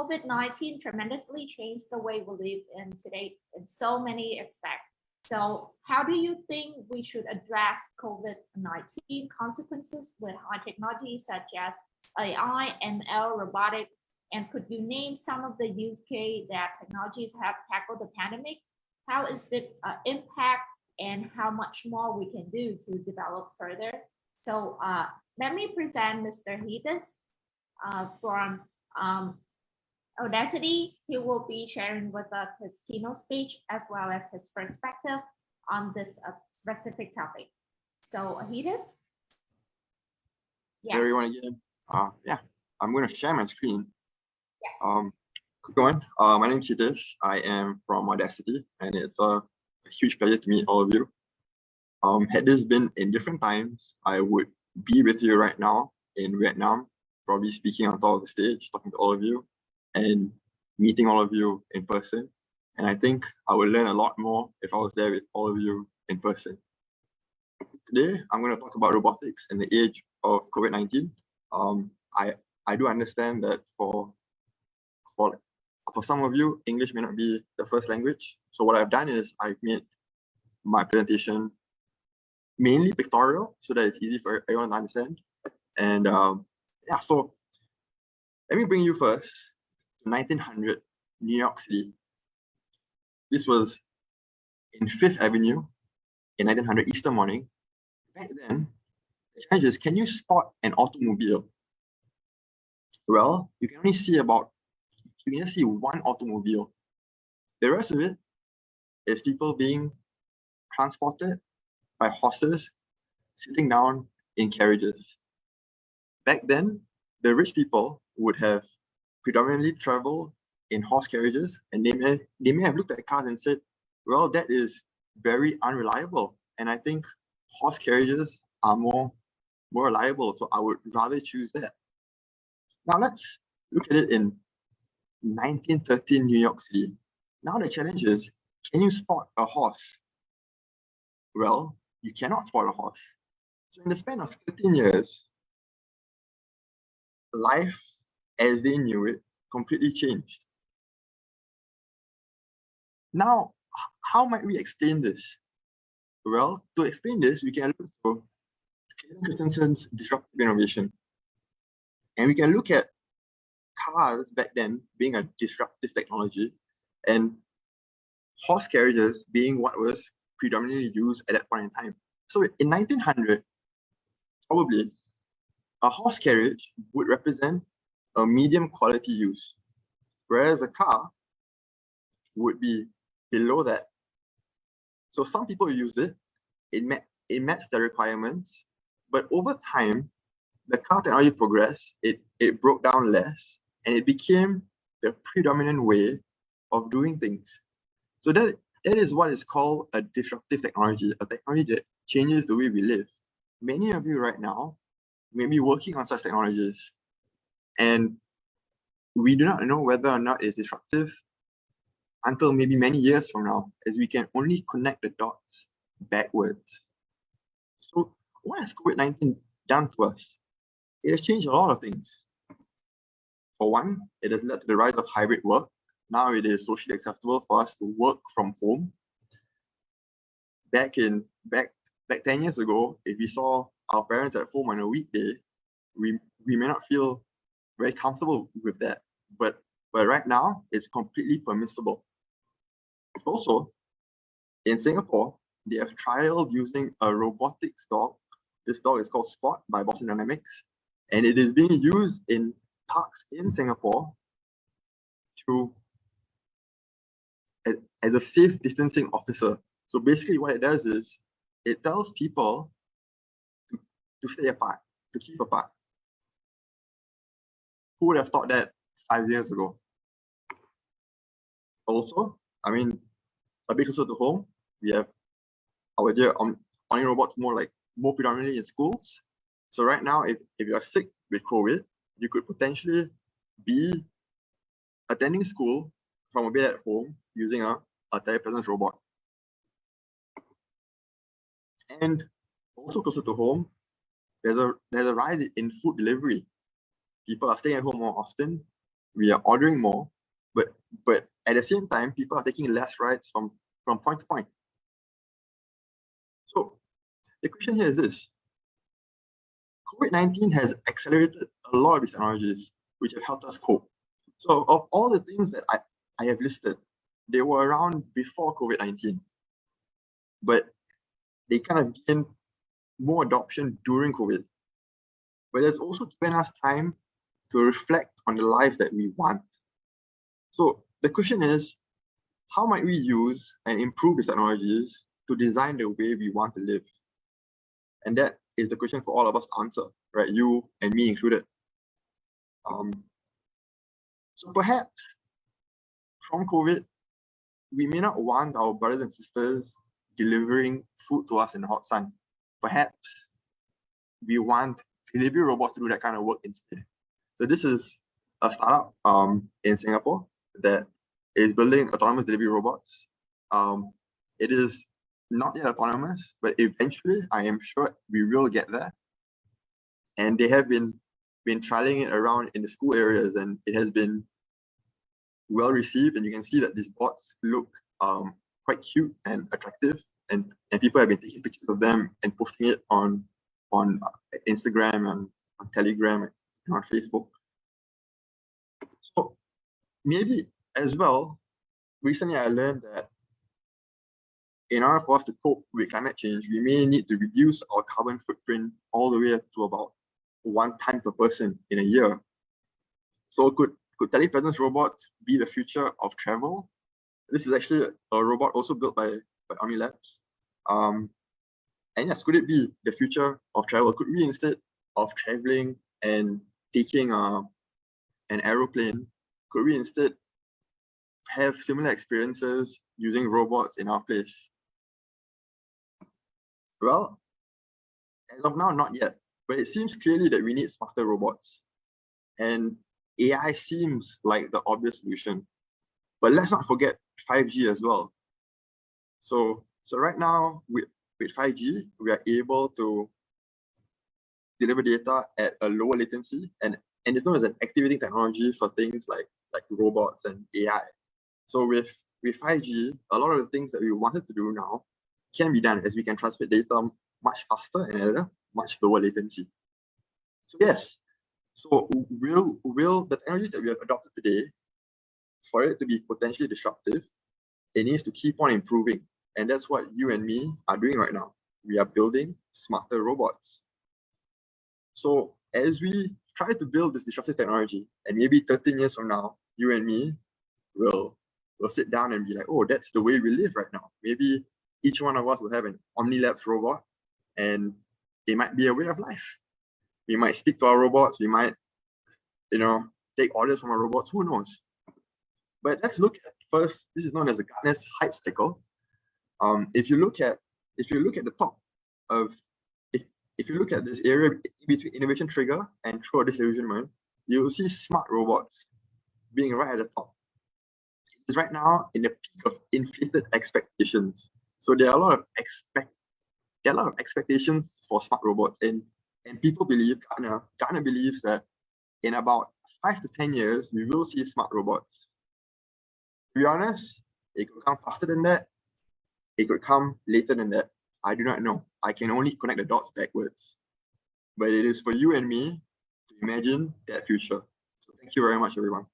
COVID-19 tremendously changed the way we live in today in so many aspects. So how do you think we should address COVID-19 consequences with high technology such as AI, ML, robotics? And could you name some of the use cases that technologies have tackled the pandemic? How is the impact and how much more we can do to develop further? So let me present Mr. Hedis from Audacity. He will be sharing with us his keynote speech as well as his perspective on this specific topic. So Hedis? Yes. Everyone again. Yeah, I'm going to share my screen. Yes. Good going. My name is Hedis. I am from Audacity, and it's a huge pleasure to meet all of you. Had this been in different times, I would be with you right now in Vietnam, probably speaking on top of the stage, talking to all of you, and meeting all of you in person. And I think I would learn a lot more if I was there with all of you in person. Today, I'm going to talk about robotics in the age of COVID-19. I do understand that for some of you, English may not be the first language. So what I've done is I've made my presentation mainly pictorial so that it's easy for everyone to understand. And yeah, so let me bring you first to 1900 New York City. This was in 5th Avenue in 1900 Easter morning. Back then, the challenge is, can you spot an automobile? Well, you can only see one automobile. The rest of it is people being transported by horses, sitting down in carriages. Back then, the rich people would have predominantly traveled in horse carriages, and they may have looked at cars and said, well, that is very unreliable. And I think horse carriages are more reliable, so I would rather choose that. Now let's look at it in 1913 New York City. Now the challenge is, can you spot a horse? Well, you cannot spot a horse. So in the span of 13 years, life as they knew it completely changed. Now, how might we explain this? Well, to explain this, we can look to Christensen's disruptive innovation. And we can look at cars back then being a disruptive technology and horse carriages being what was predominantly used at that point in time. So in 1900, probably a horse carriage would represent a medium quality use, whereas a car would be below that. So some people used it, it met their requirements, but over time, the car technology progressed, it broke down less, and it became the predominant way of doing things. So that is what is called a disruptive technology, a technology that changes the way we live. Many of you right now may be working on such technologies, and we do not know whether or not it's disruptive until maybe many years from now, as we can only connect the dots backwards. So what has COVID-19 done to us? It has changed a lot of things. For one, it has led to the rise of hybrid work. Now it is socially acceptable for us to work from home. Back 10 years ago, if we saw our parents at home on a weekday, we may not feel very comfortable with that. But right now, it's completely permissible. Also, in Singapore, they have trialed using a robotics dog. This dog is called Spot by Boston Dynamics, and it is being used in parks in Singapore as a safe distancing officer. So basically what it does is it tells people to stay apart, to keep apart. Who would have thought that 5 years ago? Also, I mean, a bit closer to home, we have our dear Omni robots more predominantly in schools. So right now, if you are sick with COVID, you could potentially be attending school from a bed at home using a telepresence robot. And also closer to home, there's a rise in food delivery. People are staying at home more often, we are ordering more, but at the same time, people are taking less rides from point to point. So the question here is this: COVID-19 has accelerated a lot of these technologies which have helped us cope. So of all the things that I have listed, they were around before COVID-19, but they kind of gained more adoption during COVID. But it's also given us time to reflect on the life that we want. So the question is, how might we use and improve these technologies to design the way we want to live? And that is the question for all of us to answer, right? You and me included. So perhaps from COVID, we may not want our brothers and sisters delivering food to us in the hot sun. Perhaps we want delivery robots to do that kind of work instead. So this is a startup in Singapore that is building autonomous delivery robots. It is not yet autonomous, but eventually I am sure we will get there. And they have been trialing it around in the school areas, and it has been well received. And you can see that these bots look quite cute and attractive, and people have been taking pictures of them and posting it on Instagram and on Telegram and on Facebook. So maybe as well, recently I learned that in order for us to cope with climate change, we may need to reduce our carbon footprint all the way to about 1 ton per person in a year. So could telepresence robots be the future of travel? This is actually a robot also built by Omni Labs. And yes, could it be the future of travel? Could we, instead of traveling and taking an aeroplane, could we instead have similar experiences using robots in our place? Well, as of now, not yet, but it seems clearly that we need smarter robots. And AI seems like the obvious solution. But let's not forget 5G as well. So right now, with 5G, we are able to deliver data at a lower latency, and it's known as an activating technology for things like robots and AI. So with 5G, a lot of the things that we wanted to do now can be done, as we can transmit data much faster and at a much lower latency. So yes, so will the technologies that we have adopted today, for it to be potentially disruptive, it needs to keep on improving. And that's what you and me are doing right now. We are building smarter robots. So as we try to build this disruptive technology, and maybe 13 years from now, you and me will sit down and be like, oh, that's the way we live right now. Maybe each one of us will have an Omni Labs robot, and it might be a way of life. We might speak to our robots. We might, take orders from our robots. Who knows? But let's look at first. This is known as the Gartner's hype cycle. If you look at the top of, if you look at this area between innovation trigger and true disillusionment, you will see smart robots being right at the top. It's right now in the peak of inflated expectations. So there are a lot of expectations for smart robots, and people believe, Gartner believes that in about 5 to 10 years, we will see smart robots. To be honest, it could come faster than that. It could come later than that. I do not know. I can only connect the dots backwards. But it is for you and me to imagine that future. So thank you very much, everyone.